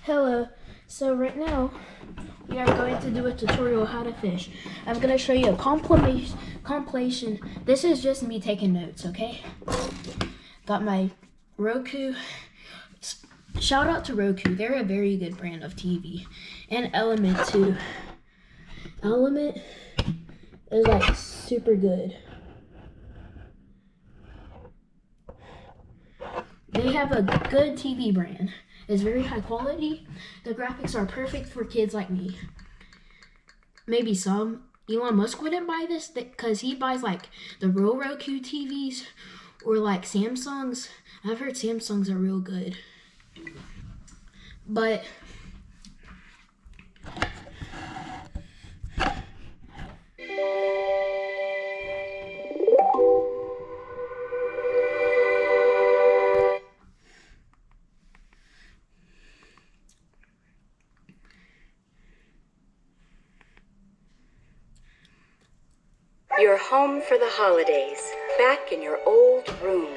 Hello, so right now we are going to do a tutorial how to fish. I'm going to show you a compilation. This is just me taking notes, okay? Got my Roku. Shout out to Roku, they're a very good brand of TV. And Element too. Element is like super good. They have a good TV brand. It's very high quality. The graphics are perfect for kids like me. Maybe some. Elon Musk wouldn't buy this because he buys like the real Roku TVs or like Samsungs. I've heard Samsungs are real good. But You're home for the holidays, back in your old room.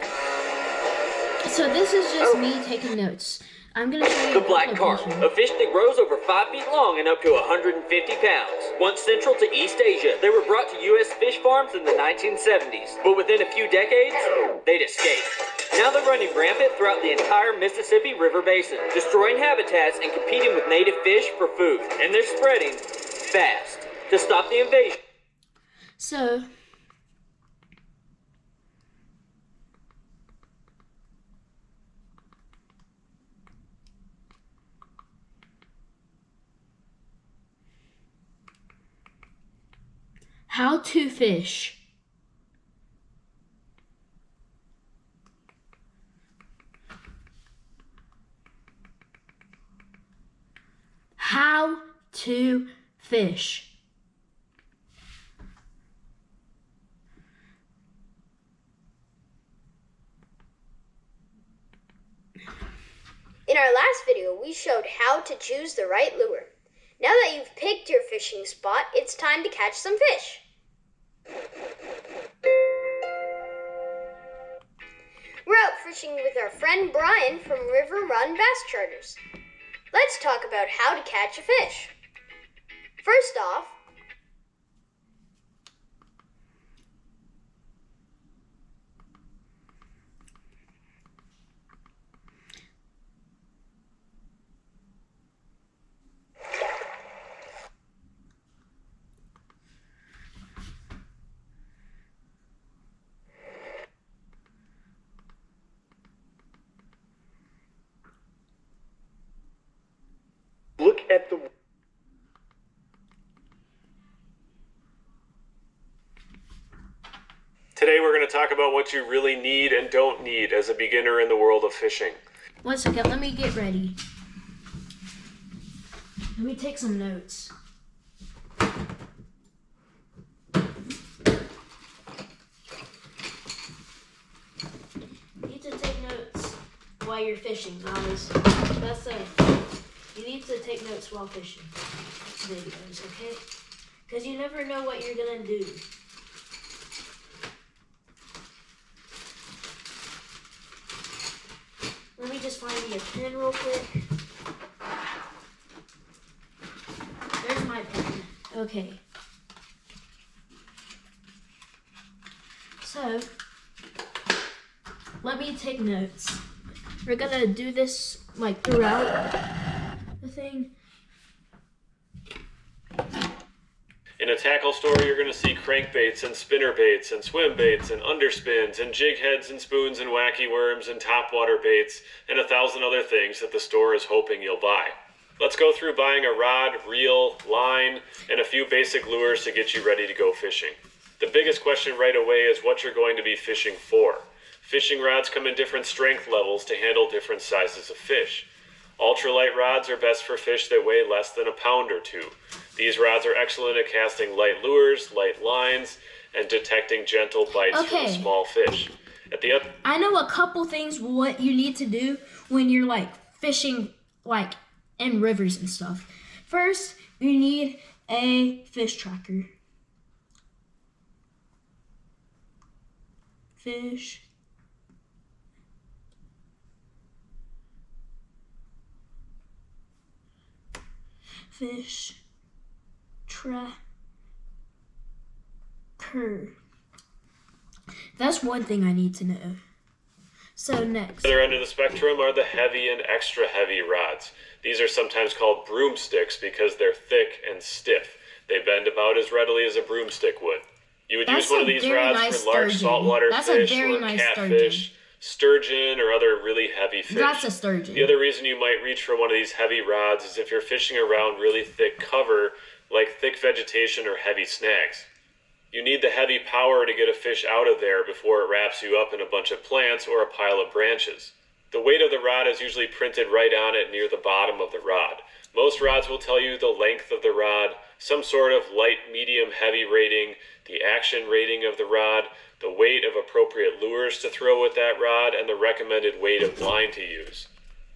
so this is just me taking notes. I'm gonna show you the black carp, a fish that grows over 5 feet long and up to 150 pounds. Once central to East Asia, they were brought to U.S. fish farms in the 1970s. But within a few decades, they'd escaped. Now they're running rampant throughout the entire Mississippi River Basin, destroying habitats and competing with native fish for food. And they're spreading fast. To stop the invasion. So how to fish. How to fish. In our last video, we showed how to choose the right lure. Now that you've picked your fishing spot, it's time to catch some fish. We're out fishing with our friend Brian from River Run Bass Charters. Let's talk about how to catch a fish. First off, Look at the... Today we're going to talk about what you really need and don't need as a beginner in the world of fishing. 1 second, let me get ready. Let me take some notes. You need to take notes while you're fishing, guys. That's it. You need to take notes while fishing videos, okay? Because you never know what you're gonna do. Let me just find me a pen real quick. There's my pen. Okay. So, let me take notes. We're gonna do this like throughout the thing. In a tackle store, you're going to see crankbaits and spinnerbaits and swim baits and underspins and jig heads and spoons and wacky worms and topwater baits and 1,000 other things that the store is hoping you'll buy. Let's go through buying a rod, reel, line, and a few basic lures to get you ready to go fishing. The biggest question right away is what you're going to be fishing for. Fishing rods come in different strength levels to handle different sizes of fish. Ultralight rods are best for fish that weigh less than a pound or two. These rods are excellent at casting light lures, light lines, and detecting gentle bites from small fish. I know a couple things what you need to do when you're like fishing like in rivers and stuff. First, you need a fish tracker. Fish fish tracker. That's one thing I need to know. So next. The other end of the spectrum are the heavy and extra heavy rods. These are sometimes called broomsticks because they're thick and stiff. They bend about as readily as a broomstick would. You would use one of these rods for large saltwater fish or catfish, sturgeon, or other really heavy fish. That's a sturgeon. The other reason you might reach for one of these heavy rods is if you're fishing around really thick cover, like thick vegetation or heavy snags. You need the heavy power to get a fish out of there before it wraps you up in a bunch of plants or a pile of branches. The weight of the rod is usually printed right on it near the bottom of the rod. Most rods will tell you the length of the rod, some sort of light, medium, heavy rating, the action rating of the rod, the weight of appropriate lures to throw with that rod, and the recommended weight of line to use.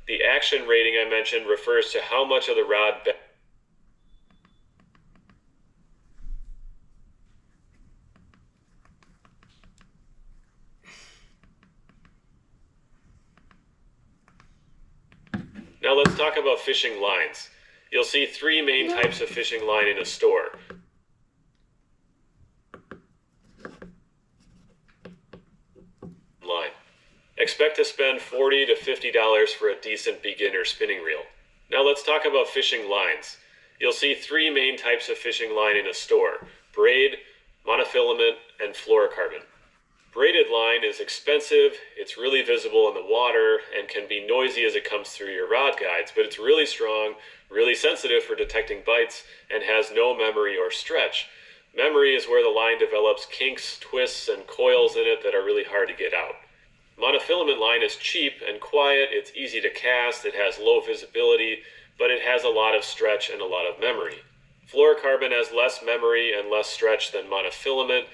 The action rating I mentioned refers to how much of the rod Now let's talk about fishing lines. You'll see three main types of fishing line in a store. Line. Expect to spend $40 to $50 for a decent beginner spinning reel. Now let's talk about fishing lines. You'll see three main types of fishing line in a store: braid, monofilament, and fluorocarbon. Braided line is expensive, it's really visible in the water, and can be noisy as it comes through your rod guides, but it's really strong, really sensitive for detecting bites, and has no memory or stretch. Memory is where the line develops kinks, twists, and coils in it that are really hard to get out. Monofilament line is cheap and quiet, it's easy to cast, it has low visibility, but it has a lot of stretch and a lot of memory. Fluorocarbon has less memory and less stretch than monofilament.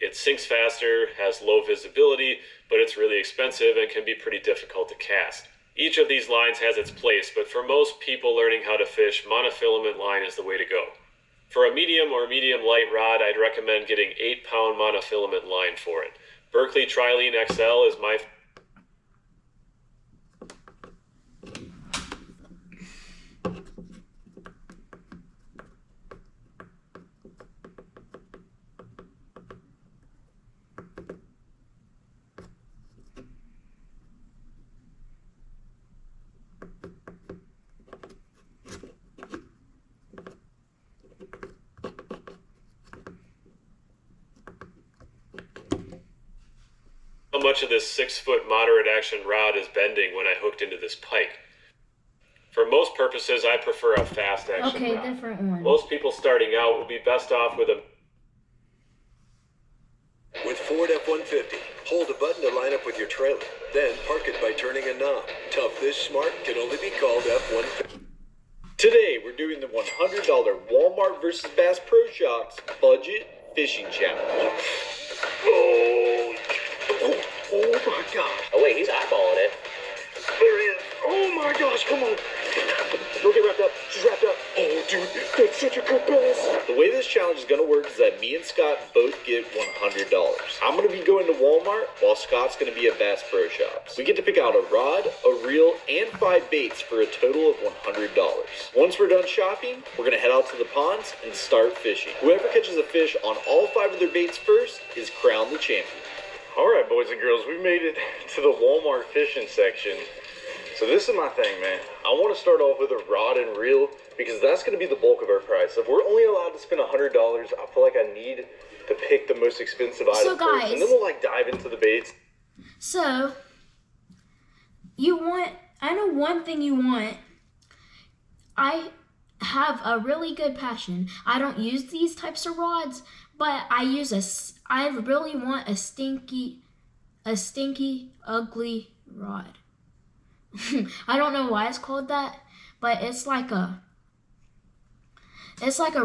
It sinks faster, has low visibility, but it's really expensive and can be pretty difficult to cast. Each of these lines has its place, but for most people learning how to fish, monofilament line is the way to go. For a medium or medium light rod, I'd recommend getting 8-pound monofilament line for it. Berkley Trilene XL is my How much of this 6-foot moderate action rod is bending when I hooked into this pike? For most purposes, I prefer a fast action rod. Different one. Most people starting out will be best off with a... With Ford F-150, hold a button to line up with your trailer, then park it by turning a knob. Tough this smart can only be called F-150. Today, we're doing the $100 Walmart vs. Bass Pro Shops Budget Fishing Challenge. Oh my gosh. Oh wait, he's eyeballing it. There he is. Oh my gosh, come on. Don't get wrapped up. She's wrapped up. Oh, dude, that's such a good bass. The way this challenge is going to work is that me and Scott both get $100. I'm going to be going to Walmart while Scott's going to be at Bass Pro Shops. We get to pick out a rod, a reel, and 5 baits for a total of $100. Once we're done shopping, we're going to head out to the ponds and start fishing. Whoever catches a fish on all 5 of their baits first is crowned the champion. All right, boys and girls, we made it to the Walmart fishing section. So this is my thing, man. I want to start off with a rod and reel because that's going to be the bulk of our price. If we're only allowed to spend $100, I feel like I need to pick the most expensive item first, and then we'll dive into the baits. So, I know one thing you want. I have a really good passion. I don't use these types of rods, but I really want a stinky, ugly rod. I don't know why it's called that, but it's like a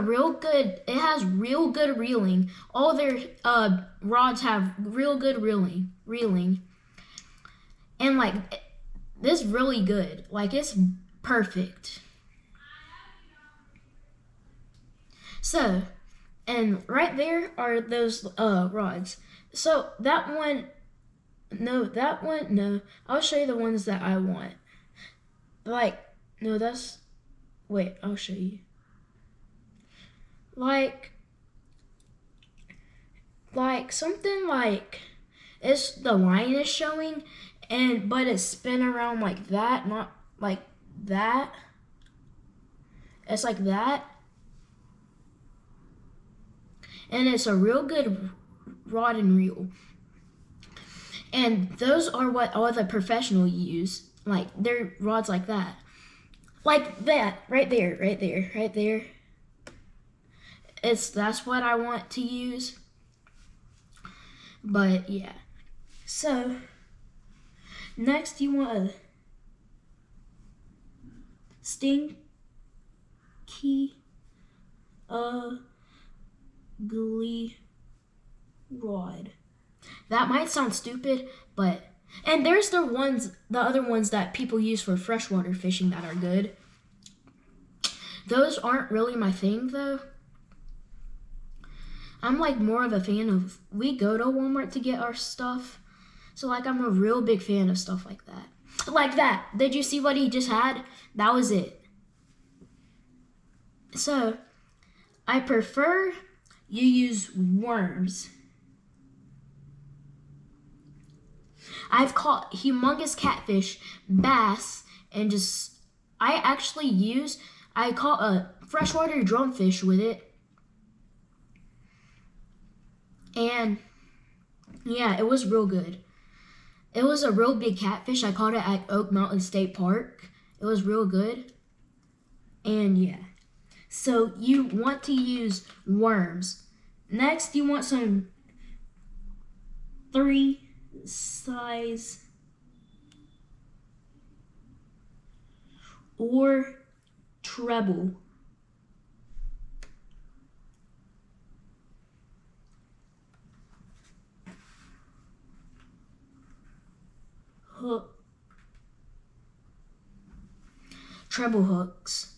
real good, it has real good reeling. All their rods have real good reeling. And like, this really good. Like, it's perfect. So, and right there are those rods. So that one, no, I'll show you the ones that I want. Like, no, wait, I'll show you. like something like it's the line is showing, but it's spin around like that, not like that. It's like that, and it's a real good rod and reel. And those are what all the professionals use. Like they're rods like that, right there. That's what I want to use. But yeah. So next you want a stinky ugly rod. That might sound stupid, and there's the other ones that people use for freshwater fishing that are good. Those aren't really my thing though. I'm like more of a fan of, we go to Walmart to get our stuff. So like I'm a real big fan of stuff like that. Like that. Did you see what he just had? That was it. So I prefer you use worms. I've caught humongous catfish, bass, and I caught a freshwater drumfish with it. And yeah, it was real good. It was a real big catfish. I caught it at Oak Mountain State Park. It was real good. And yeah. So you want to use worms. Next, you want some 3 size or treble. Treble hooks.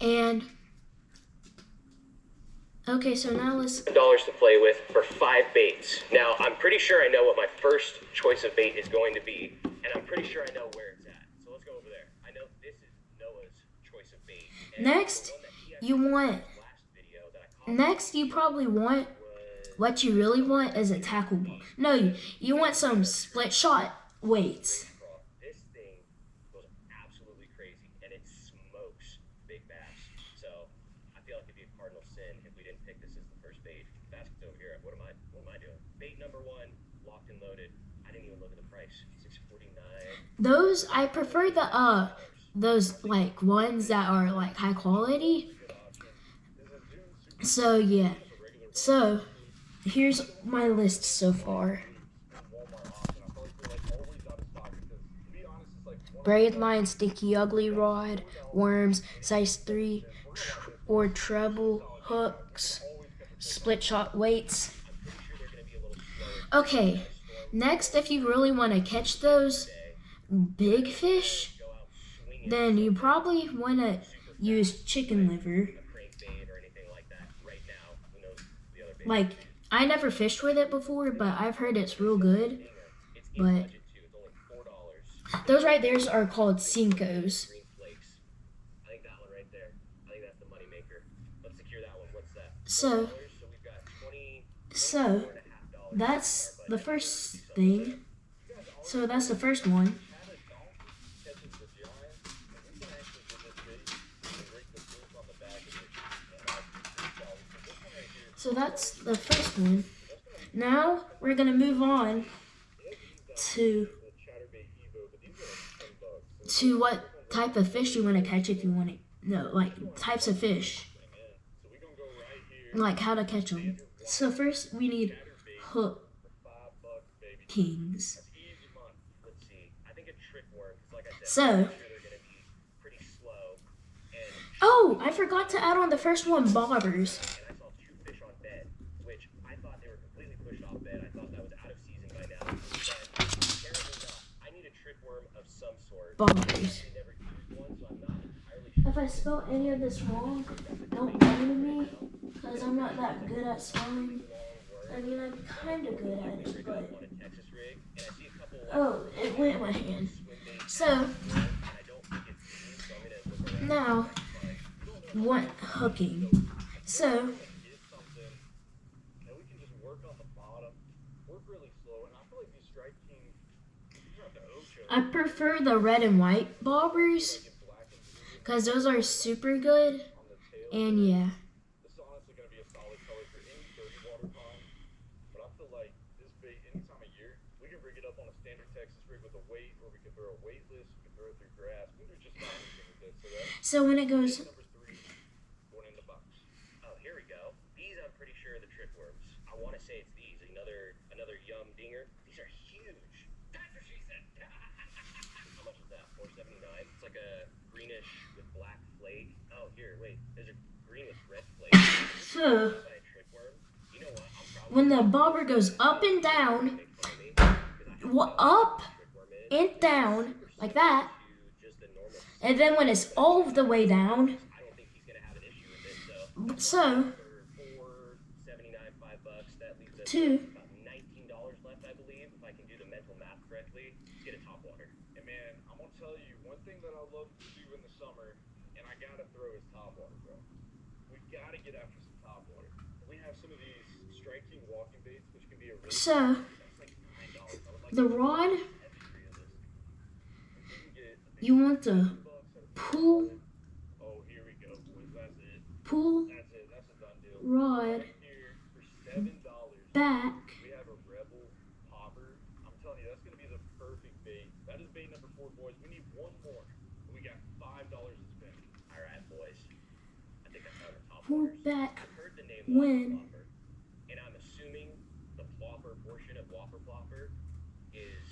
And okay, so now let's dollars to play with for 5 baits. Now, I'm pretty sure I know what my first choice of bait is going to be, and I'm pretty sure I know where it's at. So let's go over there. I know this is Noah's choice of bait. Next, you probably want, what you really want is a tackle ball. No, you want some split shot weights. This thing goes absolutely crazy, and it smokes big bass. So I feel like it'd be a cardinal sin if we didn't pick this as the first bait. Basket's over here. What am I doing? Bait number 1, locked and loaded. I didn't even look at the price. $6.49. Those, I prefer those like ones that are like high quality. So yeah. So here's my list so far. Braid line, stinky ugly rod, worms, size 3 or treble hooks, split shot weights. Okay, next, if you really want to catch those big fish, then you probably want to use chicken liver. Like, I never fished with it before, but I've heard it's real good. But those right there are called Cincos. So that's the first thing. So that's the first one. So that's the first one. Now we're gonna move on to what type of fish you want to catch if you want to know, like types of fish, like how to catch them. So first we need hook kings. So, oh, I forgot to add on the first one, bobbers. Bobbers. If I spell any of this wrong, don't blame me, because I'm not that good at spelling. I mean, I'm kind of good at it, but... Oh, it went in my hand. So, now, want hooking. So Get something, and we can just work on the bottom, work really slow, and I feel like these Strike King, these are the Ocho. I prefer the red and white bobbers Get black and blue because those are super good. on the tail. And yeah, This is honestly going to be a solid color for any dirty water pond, but I feel like this bait any time of year, we can rig it up on a standard Texas rig with a weight, or we can throw a weightless, we can throw it through grass, we can do just about anything with this. So that's so when it goes, number 3 going in the box. Oh, here we go. These I'm pretty sure are the trick worms. I want to say it's these. Another yum dinger. These are huge. That's what she said. How much is that? $4.79. It's like a greenish with black flake. Oh, here, wait. There's a green with red flake. so By a trick worm. You know what? I'm probably when the bobber goes up and down, make fun of me because I up trick worm is. and down like that, To just the normal. and then when it's all the way down, I don't think he's gonna have an issue with this. so So for $4.79, $5, that leaves us two, about $19 left, I believe, if I can do the mental math correctly. Let's get a top water. And man, I'm going to tell you, one thing that I love to do in the summer, and I got to throw is top water, bro. We got to get after some top water. We have some of these Strike King walking baits, which can be a really so that's like $9. I would like the rod, every three of this. If we can get a you want to bucks at a pull, oh, here we go, boys. That's it. pull That's it. That's a done deal. rod Right here for $7. back. We have a Rebel popper. I'm telling you, that's going to be the perfect bait. That is bait number 4, boys. We need one more. We got $5 to spend. All right, boys. I think I found the top Pull waters. back I've heard the name when- Whopper Plopper, and I'm assuming the plopper portion of Whopper Plopper is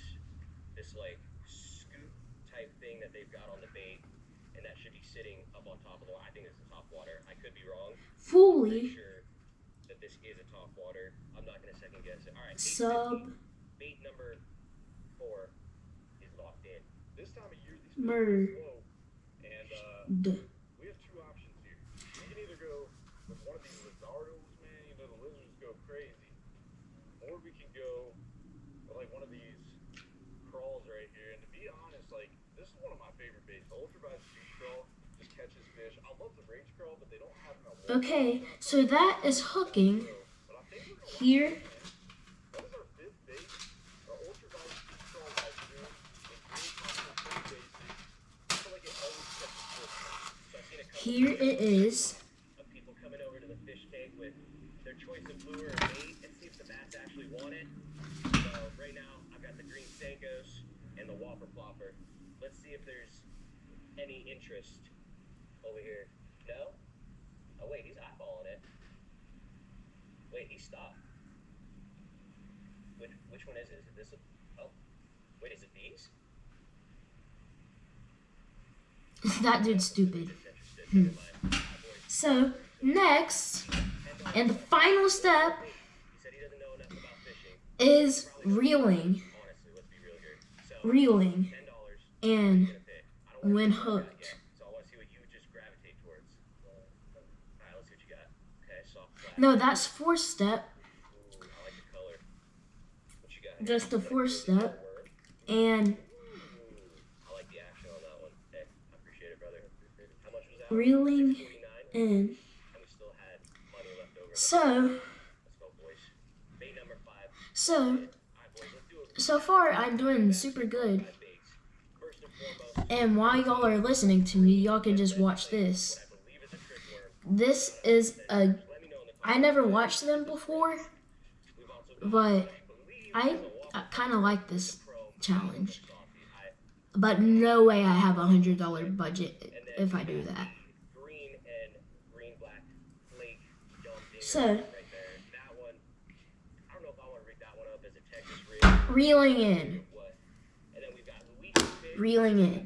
this like scoop type thing that they've got on the bait, and that should be sitting up on top of the water. I think it's the top water. I could be wrong. Pretty fully sure that this is a top water. I'm not gonna second guess it. All right, sub bait number 4 is locked in. This time of year, these Mer- fish are slow. And d. we have 2 options here. We can either go with one of these Lizardos, man. You know, the lizards go crazy. Or we can go with like one of these crawls right here. And to be honest, like, this is one of my favorite baits. The Ultraviolet Speed Crawl just catches fish. I love the Rage Crawl, but they don't have enough. Okay, so that is hooking But I think we're gonna here. That is our 5th bait. Our Ultraviolet Speed Crawl right here. And green constant pretty basic. I feel like it always catches fish. So I've seen a couple Here it is. of people coming over to the fish tank with their choice of lure or bait and see if the bass actually want it. So right now I've got the green Senkos and the Whopper Plopper. Let's see if there's any interest over here. No? Oh wait, he's eyeballing it. Wait, he stopped. Which one is it? Is it this one? Oh. Wait, is it these? That dude's stupid. Interested. Never mind. Boys, So next, and the final step he said he doesn't know enough about fishing. is reeling, Honestly, let's be real here. So reeling, $10. and Gonna pick. I don't wanna when pick that hooked. yet, so I want to see what you just gravitate towards. Alright, let's see what you got. Okay, soft flat. No, that's fourth step. Ooh, I like the color. What you got? Just the fourth step, Worm. and Ooh, I like the action on that one. Hey, I appreciate it, brother. How much was that? reeling $6.49, in. and we still had money left over. So, Let's go, boys. Bait number 5. so Alright, boys, let's do it. so far I'm doing super good. 5 baits. First and foremost, And while y'all are listening to me, y'all can just watch this. I believe it's a trick worm. This is a. Let me know in the I never watched them before, We've also but believe I kind of like this chrome challenge. softy. But no way I have $100 budget if I do that. Green and green black flake yum dinger So, right there. That one, I don't know if I want to rig that one up as a Texas rig reeling in, or what. And then we've got Luigi fish, reeling in. the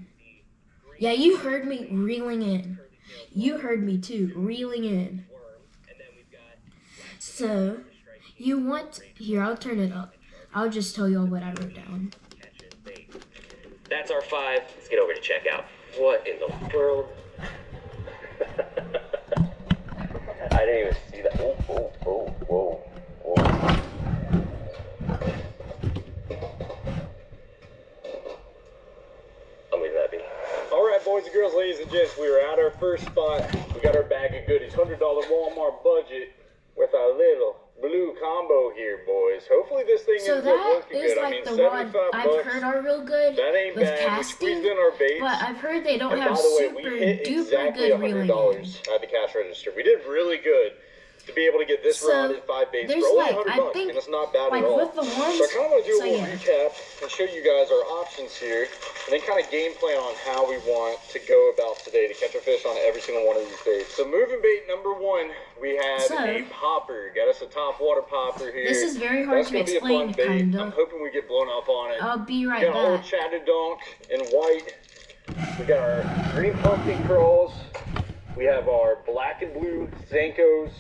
green Yeah, you heard me, reeling in. curly tail You heard me too, reeling in. worm. And then we've got black So, you want, here, I'll turn it up. I'll just tell y'all what I wrote down. catching bait. That's our 5. Let's get over to checkout. What in the world? I didn't even see that. Whoa. I'm leaving that be. All right, boys and girls, ladies and gents, we were at our first spot. We got our bag of goodies, $100 Walmart budget with our little blue combo here, boys. Hopefully this thing So ends up that working is good. I like mean, the 75 rod I've bucks. heard are real good That ain't with bad. We casting, squeezed in our baits. but I've heard they don't And have by the way, super we hit duper exactly good reeling. $100 at the cash register. We did really good to be able to get this So, rod and 5 baits for there's only like, 100 I bucks, think, and it's not bad like at all. with the ones, So I kind of want to do so a little yeah. recap and show you guys our options here, and then kind of game plan on how we want to go about today to catch a fish on every single one of these baits. So moving bait number 1, we have So, a popper. Got us a top water popper here. This is very hard That's to gonna be a fun explain, bait. kinda. I'm hoping we get blown up on it. I'll be We right got our old back. Chatterdonk in white. We got our green pumpkin crawls. We have our black and blue Zankos.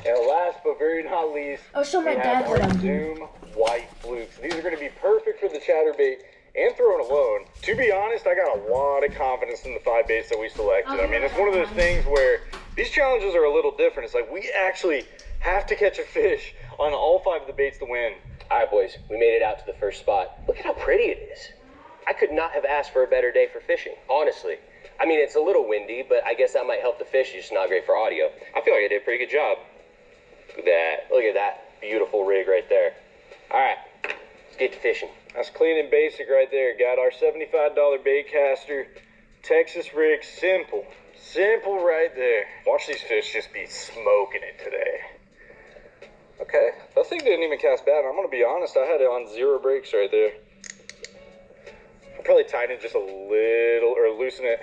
And last but very not least, I'll show my we dad have what our I'm doing. Zoom white flukes. These are going to be perfect for the chatterbait and throwing alone. To be honest, I got a lot of confidence in the 5 baits that we selected. I mean, it's one of those things where these challenges are a little different. It's like we actually have to catch a fish on all 5 of the baits to win. All right, boys, we made it out to the first spot. Look at how pretty it is. I could not have asked for a better day for fishing, honestly. I mean, it's a little windy, but I guess that might help the fish. It's just not great for audio. I feel like I did a pretty good job. Look at that beautiful rig right there. All right, let's get to fishing. That's clean and basic right there. Got our $75 bait caster, Texas rig, simple right there. Watch these fish just be smoking it today. Okay, that thing didn't even cast bad. I'm gonna be honest, I had it on 0 brakes right there. I'll probably tighten it just a little, or loosen it,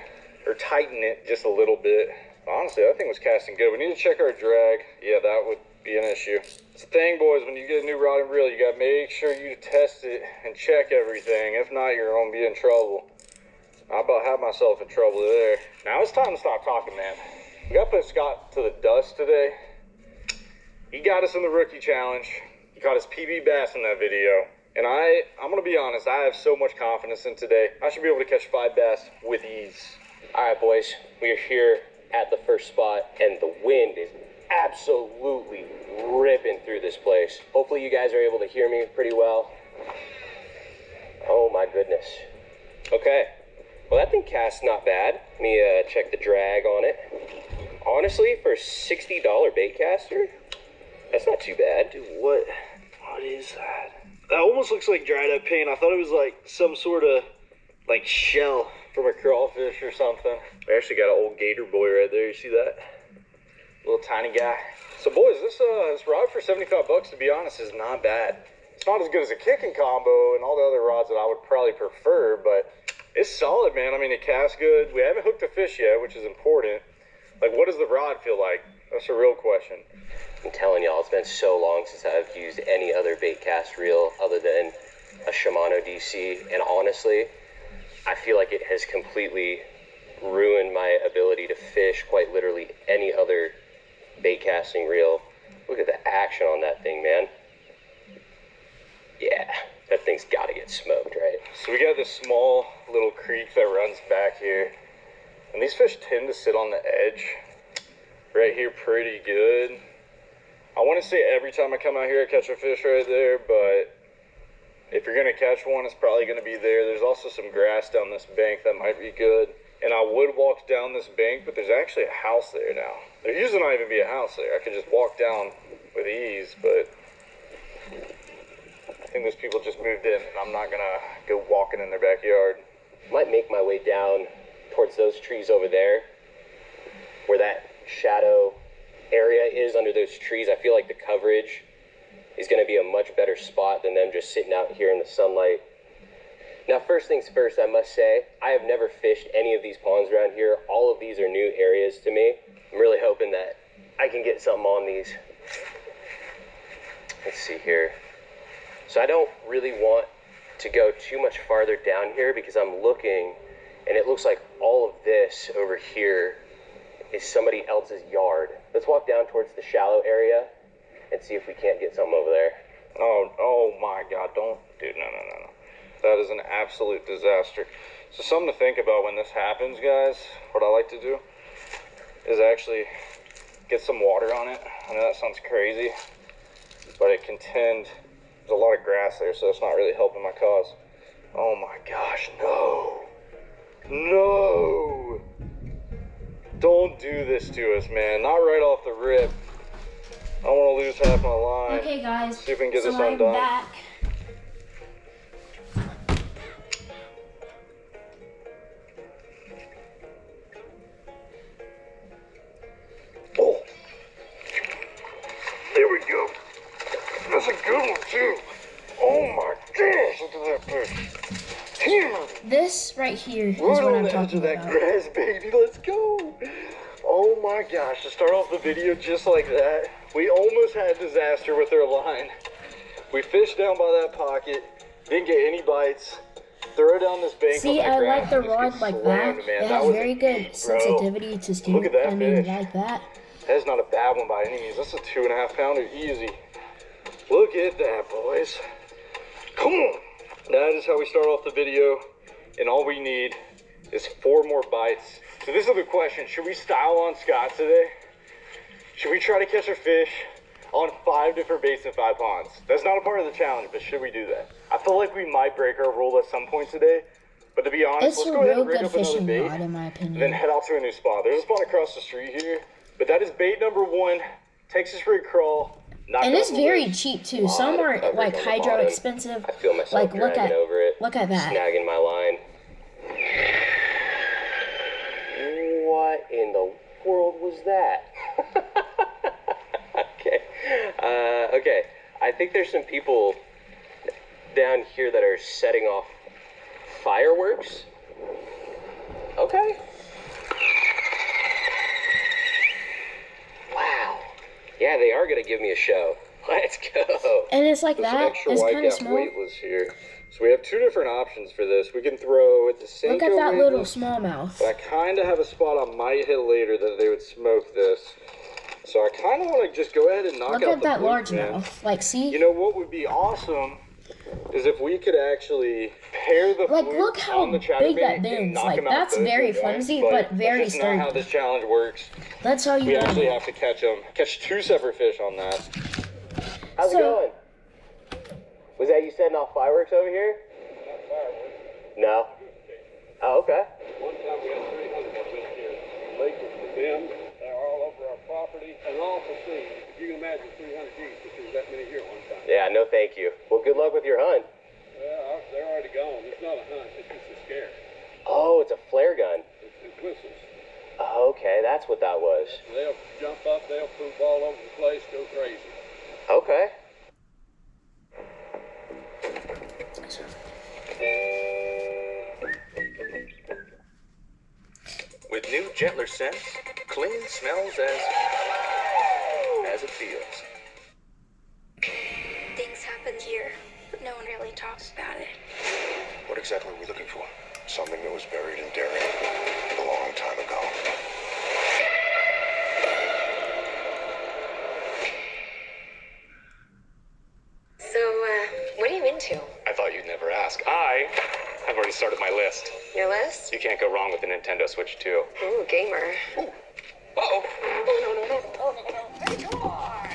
or tighten it just a little bit. Honestly, that thing was casting good. We need to check our drag. Yeah, that would be an issue. It's the thing, boys, when you get a new rod and reel, you gotta make sure you test it and check everything. If not, you're gonna be in trouble. I about had myself in trouble there. Now it's time to stop talking, man. We gotta put Scott to the dust today. He got us in the rookie challenge. He caught his PB bass in that video. And I'm gonna be honest, I have so much confidence in today. I should be able to catch 5 bass with ease. All right, boys, we are here at the first spot, and the wind is absolutely ripping through this place. Hopefully you guys are able to hear me pretty well. Oh my goodness. Okay, well that thing casts not bad. Let me check the drag on it. Honestly, for a $60 bait caster, that's not too bad. Dude, what is that? That almost looks like dried up paint. I thought it was like some sort of like shell from a crawfish or something. We actually got an old gator boy right there. You see that? Little tiny guy. So boys, this rod for 75 bucks, to be honest, is not bad. It's not as good as a kicking combo and all the other rods that I would probably prefer, but it's solid, man. I mean, it casts good. We haven't hooked a fish yet, which is important. Like, what does the rod feel like? That's a real question. I'm telling y'all, it's been so long since I've used any other bait cast reel other than a Shimano DC, and honestly, I feel like it has completely ruined my ability to fish quite literally any other bait casting reel. Look at the action on that thing, man. Yeah, that thing's got to get smoked, right? So we got this small little creek that runs back here, and these fish tend to sit on the edge right here pretty good. I want to say every time I come out here I catch a fish right there, but if you're going to catch one, it's probably going to be there. There's also some grass down this bank that might be good. And I would walk down this bank, but there's actually a house there now. There used to not even be a house there. I could just walk down with ease, but I think those people just moved in, and I'm not going to go walking in their backyard. Might make my way down towards those trees over there, where that shadow area is under those trees. I feel like the coverage is going to be a much better spot than them just sitting out here in the sunlight. Now, first things first, I must say, I have never fished any of these ponds around here. All of these are new areas to me. I'm really hoping that I can get something on these. Let's see here. So I don't really want to go too much farther down here because I'm looking, and it looks like all of this over here is somebody else's yard. Let's walk down towards the shallow area and see if we can't get something over there. Oh my God, dude, no. That is an absolute disaster. So something to think about when this happens, guys, what I like to do is actually get some water on it. I know that sounds crazy, but there's a lot of grass there, so it's not really helping my cause. Oh my gosh, no. Don't do this to us, man. Not right off the rip. I want to lose half my line. Okay, guys. See if we can get so this I'm undone. back. Oh. There we go. That's a good one, too. Oh my gosh, look at that fish. Damn. This right here is Right what on I'm the edge talking of that about. grass, baby. Let's go. Oh my gosh, to start off the video just like that, we almost had disaster with our line. We fished down by that pocket, didn't get any bites. Throw down this bank. See, on that I grass, like the and just rod get like slammed, that. man. It That has was very a good beast, bro. sensitivity to steam. Look at that I mean, fish. like that. That's not a bad one by any means. That's a 2.5 pounder, easy. Look at that, boys. Come on. That is how we start off the video, and all we need is 4 more bites. So this is the question: should we style on Scott today? Should we try to catch a fish on 5 different baits in 5 ponds? That's not a part of the challenge, but should we do that? I feel like we might break our rule at some point today. But to be honest, It's let's a go ahead real and rig good up another fishing bait, rod, in my and then opinion. head out to a new spot. There's a spot across the street here, but that is bait number 1, Texas rig crawl. And it's very cheap too. Some are like hydro expensive. I feel myself Like look dragging at over it, look at that. snagging my line. What in the world was that? Okay. I think there's some people down here that are setting off fireworks. Okay. Wow. Yeah, they are gonna give me a show. Let's go. And it's like This that. extra It's wide kind of gap small. weightless here. So we have 2 different options for this. We can throw at the Senko Look at that little weightless, smallmouth. but I kind of have a spot I might hit later that they would smoke this. So I kind of want to just go ahead and knock Look out at the that fluke, man. largemouth. Like, see? You know what would be awesome is if we could actually pair the Like, fluke look how on the big chatterbait that and bends. knock Like, them out that's both very at once, flimsy, but very that's just not how sturdy. this challenge works. That's how you We do actually it. have to catch 2 separate fish on that. How's So- it going? Was that you setting off fireworks over here? Not fireworks. No. Oh, okay. One time we had 300 up in here. Lake was condemned. They're all over our property. An awful scene. If you can imagine 300 geese, if there's that many here at one time. Yeah, no thank you. Well, good luck with your hunt. Well, they're already gone. It's not a hunt. It's just a scare. Oh, it's a flare gun. It whistles. Oh, okay, that's what that was. They'll jump up. They'll poop all over the place. Go crazy. Okay. With new, gentler scents, clean smells as it feels. Things happen here, but no one really talks about it. What exactly are we looking for? Something that was buried in Derry a long time ago. So, what are you into? I thought you'd never ask. I've already started my list. Your list? You can't go wrong with the Nintendo Switch 2. Ooh, gamer. Uh-oh. Oh, no. Hey, come on!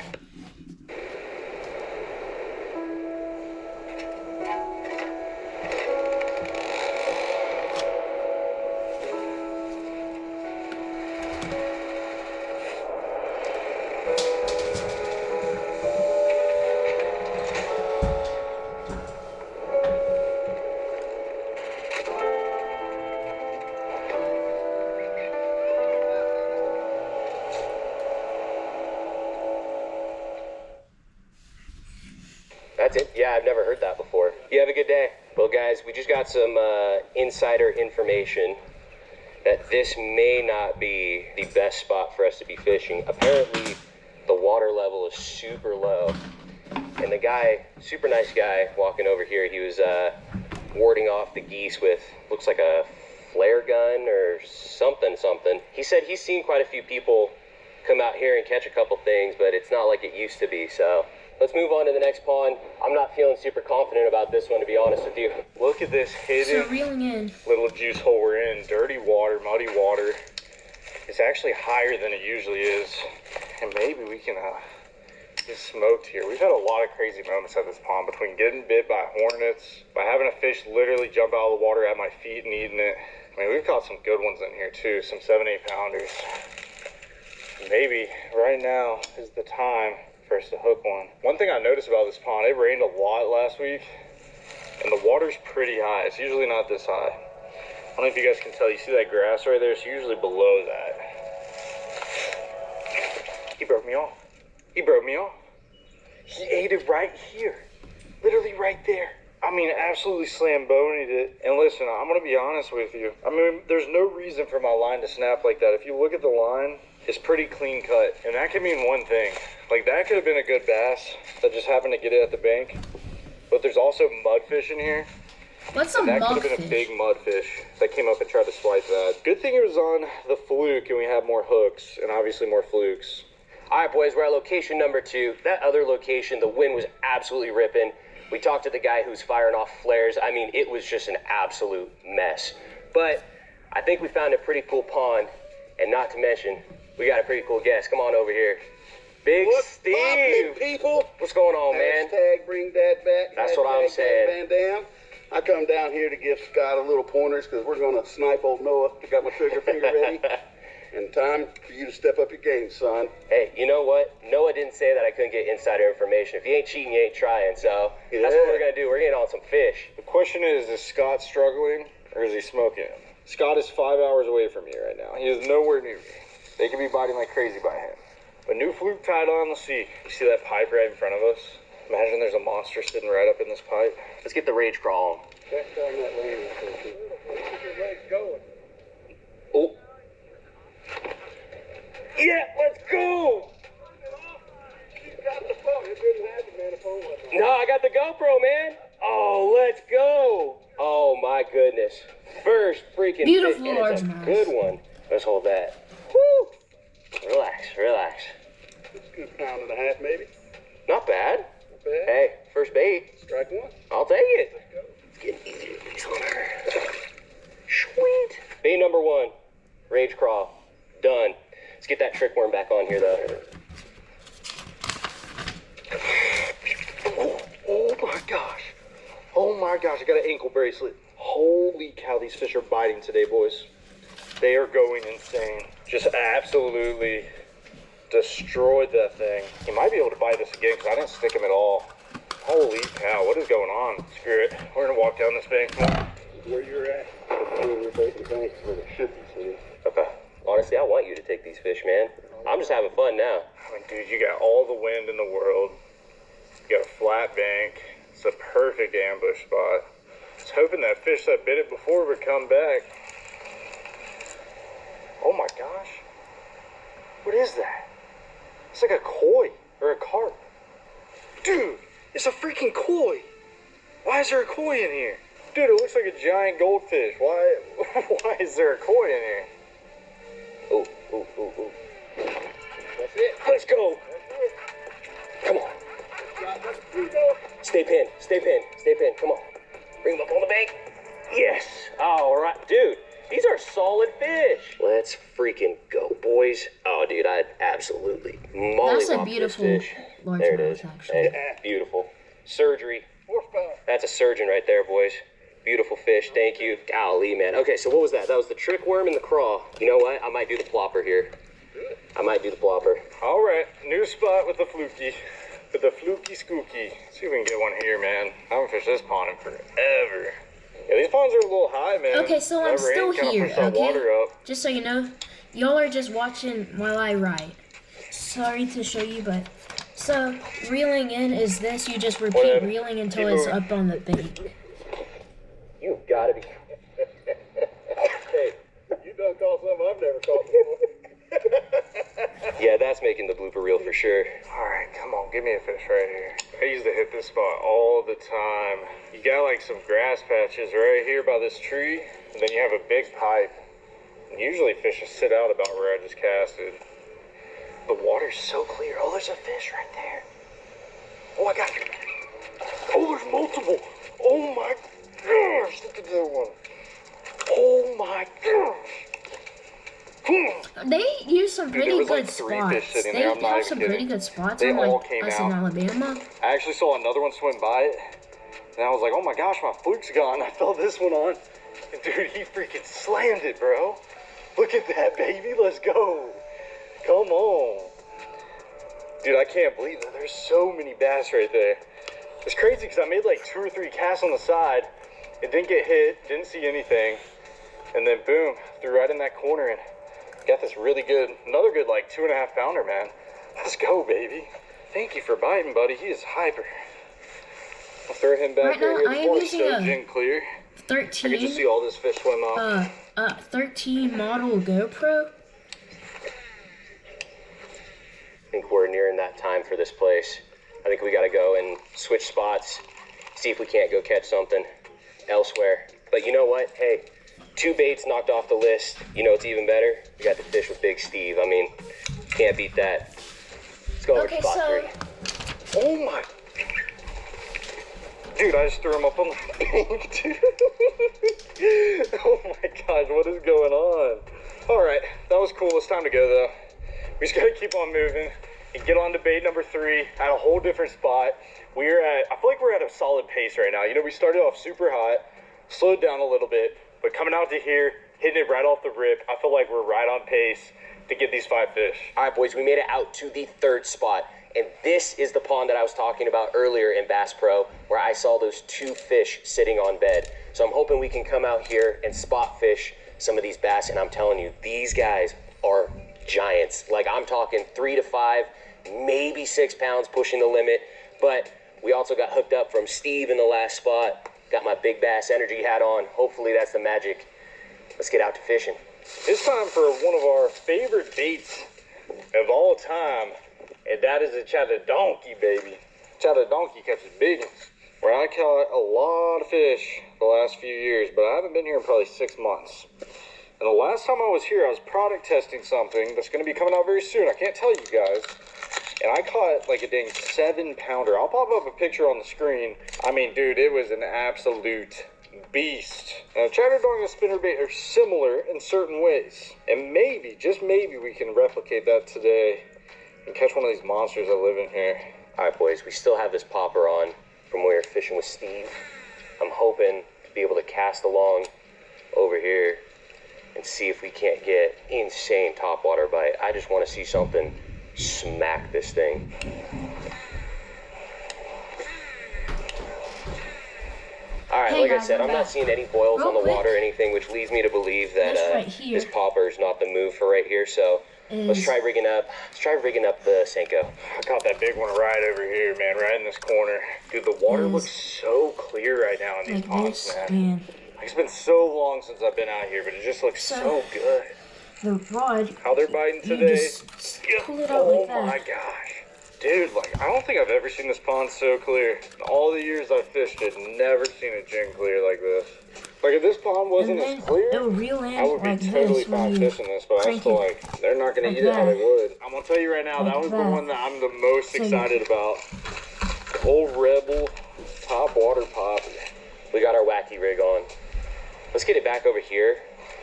That's it? Yeah, I've never heard that before. You have a good day. Well, guys, we just got some insider information that this may not be the best spot for us to be fishing. Apparently, the water level is super low. And the guy, super nice guy, walking over here, he was warding off the geese with, looks like a flare gun or something. He said he's seen quite a few people come out here and catch a couple things, but it's not like it used to be, so let's move on to the next pond. I'm not feeling super confident about this one, to be honest with you. Look at this So hidden reeling in. little juice hole we're in. Dirty water, muddy water. It's actually higher than it usually is. And maybe we can get smoked here. We've had a lot of crazy moments at this pond, between getting bit by hornets, by having a fish literally jump out of the water at my feet and eating it. I mean, we've caught some good ones in here too, some 7-8 pounders. Maybe right now is the time for us to hook one. One thing I noticed about this pond, it rained a lot last week, and the water's pretty high. It's usually not this high. I don't know if you guys can tell. You see that grass right there? It's usually below that. He broke me off. He broke me off. He ate it right here. Literally right there. I mean, absolutely slam-bonied it. And listen, I'm going to be honest with you. I mean, there's no reason for my line to snap like that. If you look at the line, it's pretty clean cut. And that could mean one thing. Like, that could have been a good bass that just happened to get it at the bank. But there's also mudfish in here. What's a mudfish? That could have been a big mudfish that came up and tried to swipe that. Good thing it was on the fluke and we have more hooks and obviously more flukes. All right, boys, we're at location number 2. That other location, the wind was absolutely ripping. We talked to the guy who's firing off flares. I mean, it was just an absolute mess. But I think we found a pretty cool pond. And not to mention, we got a pretty cool guest. Come on over here. Big Steve. Poppin', people? What's going on, man? Hashtag bring Dad back. That's what I'm saying. Van Dam. I come down here to give Scott a little pointers because we're going to snipe old Noah. I got my trigger finger ready. And time for you to step up your game, son. Hey, you know what? Noah didn't say that I couldn't get insider information. If you ain't cheating, you ain't trying. So that's what we're going to do. We're getting on some fish. The question is Scott struggling or is he smoking? Scott is 5 hours away from me right now. He is nowhere near me. They could be biting like crazy by him. A new fluke tied on the sea. You see that pipe right in front of us? Imagine there's a monster sitting right up in this pipe. Let's get the rage crawl on. Check down that lane. Where's your leg going? Oh. Yeah, let's go! No, I got the GoPro, man. Oh, let's go. Oh, my goodness. First freaking beautiful fish, and it's a largemouth. good one. Let's hold that. Woo! Relax, relax. It's a good pound and a half, maybe. Not bad. Not bad. Hey, first bait. Strike one. I'll take it. It's getting easier with these on her. Sweet. Bait number 1. Rage crawl. Done. Let's get that trick worm back on here, though. Oh my gosh. Oh my gosh, I got an ankle bracelet. Holy cow, these fish are biting today, boys. They are going insane. Just absolutely destroyed that thing. He might be able to bite us again because I didn't stick him at all. Holy cow, what is going on? Screw it. We're going to walk down this bank. Come on. Where you're at. We're taking banks where they should be sitting. Okay. Honestly, I want you to take these fish, man. I'm just having fun now. I mean, dude, you got all the wind in the world. You got a flat bank. It's a perfect ambush spot. I was hoping that fish that bit it before would come back. Oh my gosh. What is that? It's like a koi or a carp. Dude, it's a freaking koi. Why is there a koi in here? Dude, it looks like a giant goldfish. Why is there a koi in here? Ooh, ooh, ooh, ooh. That's it. Let's go. Come on. Stay pinned. Stay pinned. Stay pinned. Come on. Bring them up on the bank. Yes. All right. Dude, these are solid fish. Let's freaking go, boys. Oh, dude, I absolutely mollywopped That's a beautiful this fish. largemouth, There it is. actually. Hey, beautiful. Surgery. That's a surgeon right there, boys. Beautiful fish. Thank you. Golly, man. Okay, so what was that? That was the trick worm and the craw. You know what? I might do the plopper here. I might do the plopper. All right, new spot with the fluky. With the fluky skooky. See if we can get one here, man. I haven't fished this pond in forever. Yeah, these ponds are a little high, man. Okay, so I'm That rain still kinda here, pushed that okay? water up. Just so you know, y'all are just watching while I write. Sorry to show you, but... So, reeling in is this. You just repeat Whatever. reeling until Keep it's moving. up on the bank. You've got to be... Hey, you done caught something I've never caught before. Yeah, that's making the blooper reel for sure. All right, come on, give me a fish right here. I used to hit this spot all the time. You got like some grass patches right here by this tree, and then you have a big pipe. And usually fish just sit out about where I just casted. The water's so clear. Oh, there's a fish right there. Oh, I got it. Oh, there's multiple. Oh my gosh, look at that one. Oh my gosh. They use some Dude, there pretty was, good like, 3 fish spots. sitting They there, I'm not have even some kidding. pretty good spots They on all like came us in out. Alabama. I actually saw another one swim by it, and I was like, oh my gosh, my fluke's gone. I felt this one on. And dude, he freaking slammed it, bro. Look at that, baby. Let's go. Come on. Dude, I can't believe that. There's so many bass right there. It's crazy because I made like 2 or 3 casts on the side. It didn't get hit, didn't see anything. And then boom, threw right in that corner and got this really good, another good like 2.5 pounder, man. Let's go, baby. Thank you for biting, buddy. He is hyper. I'll throw him back Right now, here. I The am water's using so a gin clear. 13. I can just see all this fish swim off. 13 model GoPro. I think we're nearing that time for this place. I think we gotta go and switch spots, see if we can't go catch something elsewhere. But you know what? Hey, 2 baits knocked off the list. You know what's even better? We got to fish with Big Steve. I mean, can't beat that. Let's go over to spot 3. Oh my. Dude, I just threw him up on the bank, dude. Oh my gosh, what is going on? All right, that was cool. It's time to go, though. We just got to keep on moving and get on to bait number 3 at a whole different spot. I feel like we're at a solid pace right now. You know, we started off super hot, slowed down a little bit, but coming out to here, hitting it right off the rip, I feel like we're right on pace to get these 5 fish. All right, boys, we made it out to the 3rd spot. And this is the pond that I was talking about earlier in Bass Pro, where I saw those 2 fish sitting on bed. So I'm hoping we can come out here and spot fish some of these bass. And I'm telling you, these guys are giants. Like, I'm talking 3 to 5, maybe 6 pounds pushing the limit. But we also got hooked up from Steve in the last spot. Got my Big Bass Energy hat on. Hopefully that's the magic. Let's get out to fishing. It's time for one of our favorite baits of all time. And that is a chatter donkey, baby. Chatter donkey catches big ones. Where I caught a lot of fish the last few years, but I haven't been here in probably 6 months. And the last time I was here, I was product testing something that's going to be coming out very soon. I can't tell you guys. And I caught like a dang 7-pounder. I'll pop up a picture on the screen. I mean, dude, it was an absolute beast. Now, chatter donkey and spinnerbait are similar in certain ways. And maybe, just maybe, we can replicate that today and catch one of these monsters that live in here. All right, boys, we still have this popper on from when we were fishing with Steve. I'm hoping to be able to cast along over here and see if we can't get insane topwater bite. I just want to see something smack this thing. All right, Hey like guys, I said, I'm I'm not back. seeing any boils Real on the quick. water or anything, which leads me to believe that This right here this popper is not the move for right here. So let's is- try rigging up the Senko. I caught that big one right over here, man, right in this corner. Dude, the water Is looks so clear right now in these like ponds, this, man. and Like, it's been so long since I've been out here, but it just looks so good. the rod, How they're biting you today. just pull it out Oh like that. my gosh. Dude, like, I don't think I've ever seen this pond so clear. In all the years I've fished it, never seen it gin clear like this. Like, if this pond wasn't And as then clear, it'll reel in I would be like totally this when fine you fishing this, but I crank feel it like they're not going to like eat it how they that. would. I'm going to tell you right now, Like that was the that. one that I'm the most So you- excited about. The old Rebel top water pop. We got our wacky rig on. Let's get it back over here.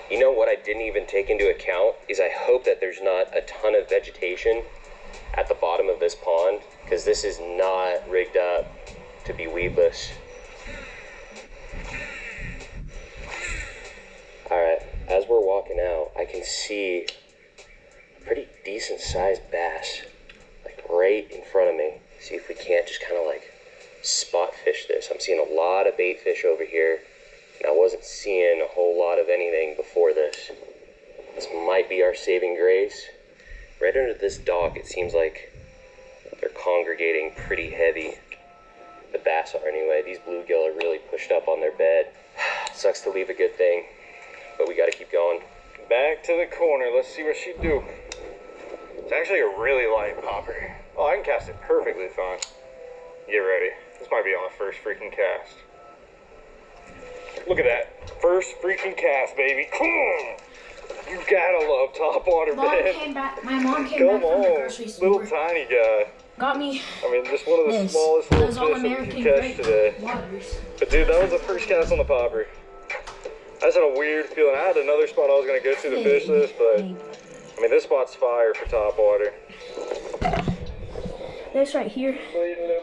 You know what I didn't even take into account is I hope that there's not a ton of vegetation at the bottom of this pond, because this is not rigged up to be weedless. Alright, as we're walking out, I can see a pretty decent sized bass, like right in front of me. See if we can't just kind of like spot fish this. I'm seeing a lot of bait fish over here, and I wasn't seeing a whole lot of anything before this. This might be our saving grace. Right under this dock, it seems like they're congregating pretty heavy. The bass are anyway. These bluegill are really pushed up on their bed. Sucks to leave a good thing, but we gotta keep going. Back to the corner. Let's see what she do. It's actually a really light popper. Oh, I can cast it perfectly fine. Get ready. This might be on the first freaking cast. Look at that. First freaking cast, baby. Come on. You gotta love topwater, Mom man. came back. My mom came Come back from the on. grocery store. Little tiny guy. Got me I mean, just one of the this. smallest little Those fish that we All-American can catch great today. waters. But dude, that was the first cast on the popper. I just had a weird feeling. I had another spot I was gonna go to fish this, but I mean, this spot's fire for topwater. This right here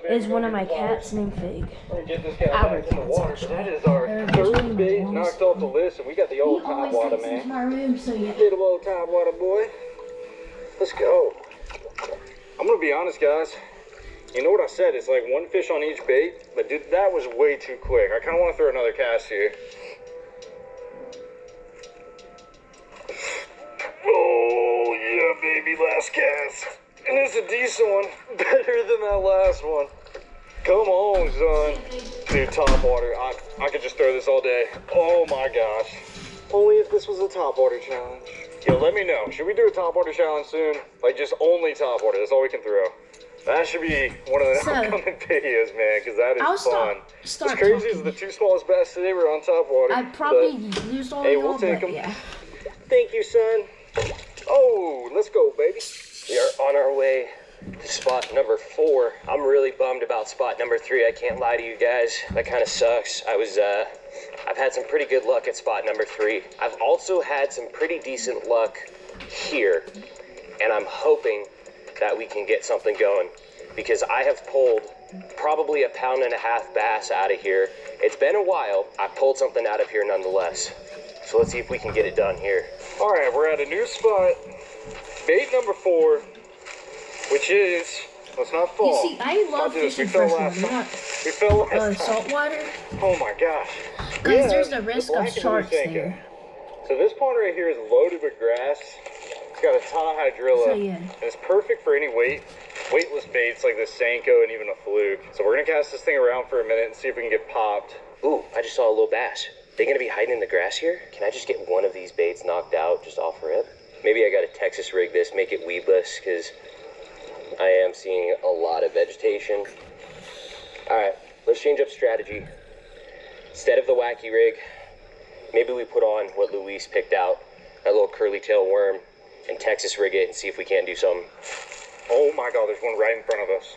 is one of my cats named Fig. Get this guy Our back in the cats, water. actually. That is our They're third usually bait my knocked off the list, and we got the He old top always water, takes into man. my room, so yeah. Little old top water boy. Let's go. I'm gonna be honest, guys. You know what I said? It's like one fish on each bait, but dude, that was way too quick. I kind of want to throw another cast here. Oh, yeah, baby, last cast. And it's a decent one. Better than that last one. Come on, son. Dude, top water. I could just throw this all day. Oh, my gosh. Only if this was a top water challenge. Yo, let me know. Should we do a top water challenge soon? Like, just only top water. That's all we can throw. That should be one of the upcoming videos, man, because that is fun. Start What's crazy talking. is the two smallest bass today were on top water. I probably but, lose all hey, y'all, we'll take but them. yeah. Thank you, son. Oh, let's go, baby. We are on our way to spot number 4. I'm really bummed about spot number 3. I can't lie to you guys. That kind of sucks. I've had some pretty good luck at spot number 3. I've also had some pretty decent luck here, and I'm hoping that we can get something going, because I have pulled probably a 1.5 pound bass out of here. It's been a while. I pulled something out of here nonetheless. So let's see if we can get it done here. All right, we're at a new spot. Bait number 4, which is, let's not fall. You see, I love fishing we fell freshwater, last not We fell last time. saltwater. Oh my gosh. Because there's the risk of sharks Senko. there. So this pond right here is loaded with grass. It's got a ton of hydrilla. So, yeah. And it's perfect for any weightless baits like the Senko and even a fluke. So we're gonna cast this thing around for a minute and see if we can get popped. Ooh, I just saw a little bass. They gonna be hiding in the grass here? Can I just get one of these baits knocked out just off rip? Maybe I gotta Texas rig this, make it weedless, because I am seeing a lot of vegetation. All right, let's change up strategy. Instead of the wacky rig, maybe we put on what Luis picked out, that little curly tail worm, and Texas rig it and see if we can't do something. Oh my God, there's one right in front of us.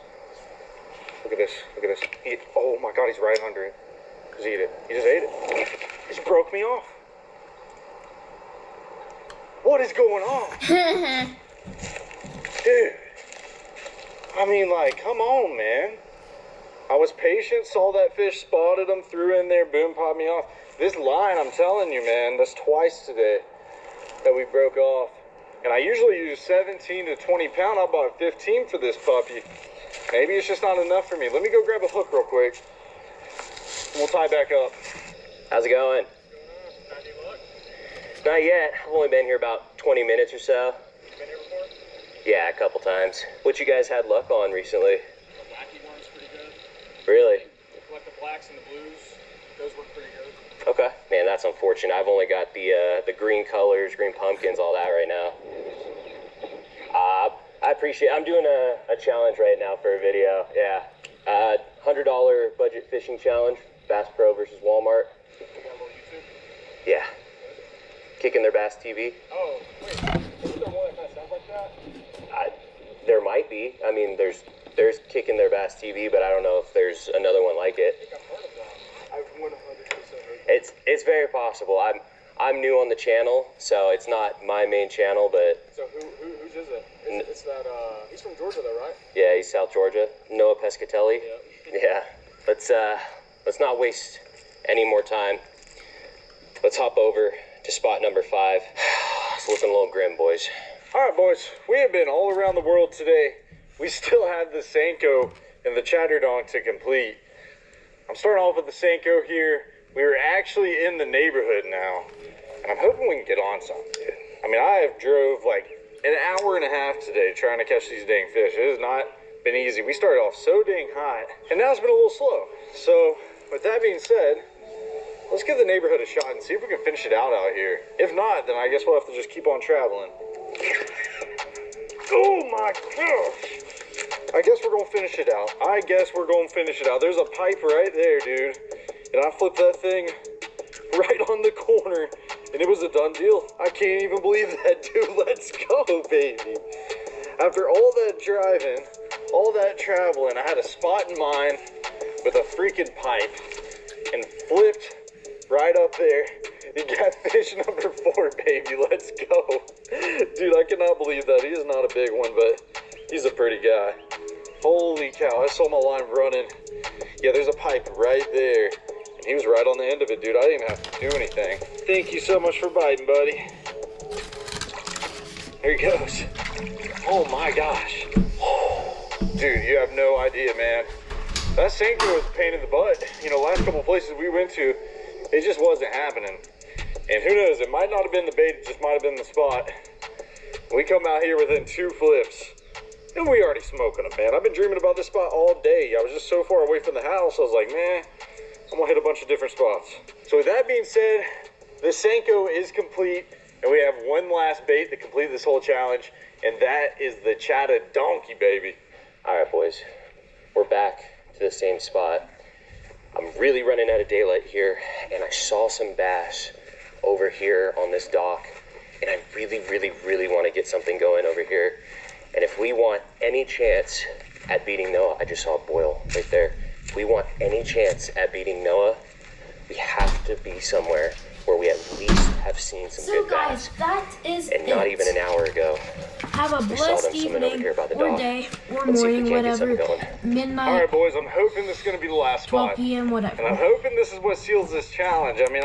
Look at this, look at this. Oh my God, he's right under it. Just eat it. He just ate it. He just broke me off. What is going on? Dude. I mean, like, come on, man. I was patient, saw that fish, spotted him, threw in there, boom, popped me off. This line, I'm telling you, man, that's twice today that we broke off. And I usually use 17 to 20 pound. I bought 15 for this puppy. Maybe it's just not enough for me. Let me go grab a hook real quick. We'll tie back up. How's it going? Not yet. I've only been here about 20 minutes or so. Been here before? Yeah, a couple times. What you guys had luck on recently? The wacky one's pretty good. Really? We collect the blacks and the blues. Those work pretty good. Okay. Man, that's unfortunate. I've only got the green colors, green pumpkins, all that right now. I appreciate it. I'm doing a challenge right now for a video. Yeah. $100 budget fishing challenge. Bass Pro versus Walmart. You got a little YouTube? Yeah. Kicking their Bass TV. Oh, wait. Isn't there one that kind of sounds like that? There might be. I mean, there's Kicking Their Bass TV, but I don't know if there's another one like it. I think I've heard of that. I've 100% heard that. It's very possible. I'm new on the channel, so it's not my main channel, but So whose is it? It's that, he's from Georgia though, right? yeah, he's South Georgia. Noah Pescatelli. Yeah. Yeah. Let's not waste any more time. Let's hop over to spot number 5. It's looking a little grim, boys. All right, boys. We have been all around the world today. We still have the Senko and the Chatterdonk to complete. I'm starting off with the Senko here. We are actually in the neighborhood now, and I'm hoping we can get on something. I mean, I have drove like an hour and a half today trying to catch these dang fish. It has not been easy. We started off so dang hot, and now it's been a little slow. So, with that being said, let's give the neighborhood a shot and see if we can finish it out here. If not, then I guess we'll have to just keep on traveling. Oh my gosh! I guess we're gonna finish it out. There's a pipe right there, dude. And I flipped that thing right on the corner, and it was a done deal. I can't even believe that, dude. Let's go, baby. After all that driving, all that traveling, I had a spot in mind with a freaking pipe and flipped right up there. You got fish number 4, baby. Let's go. Dude, I cannot believe that. He is not a big one, but he's a pretty guy. Holy cow, I saw my line running. Yeah, there's a pipe right there. And he was right on the end of it, dude. I didn't have to do anything. Thank you so much for biting, buddy. Here he goes. Oh my gosh. Dude, you have no idea, man. That Senko was a pain in the butt. You know, last couple places we went to, it just wasn't happening. And who knows, it might not have been the bait, it just might have been the spot. We come out here within 2 flips, and we already smoking them, man. I've been dreaming about this spot all day. I was just so far away from the house, I was like, man, I'm gonna hit a bunch of different spots. So with that being said, the Senko is complete, and we have one last bait to complete this whole challenge, and that is the Chatta Donkey, baby. All right, boys, we're back to the same spot. I'm really running out of daylight here, and I saw some bass over here on this dock, and I really, really, really want to get something going over here. And if we want any chance at beating Noah, I just saw a boil right there. If we want any chance at beating Noah, we have to be somewhere where we at least have seen some So good guys, bass. that is And it. not even an hour ago. Have a we saw blessed them swimming over evening, here by the or dock. day, or Let's see if we morning, can't get whatever. something going. Midnight, All right, boys, I'm hoping this is going to be the last 12 spot. p.m., whatever. And I'm hoping this is what seals this challenge. I mean,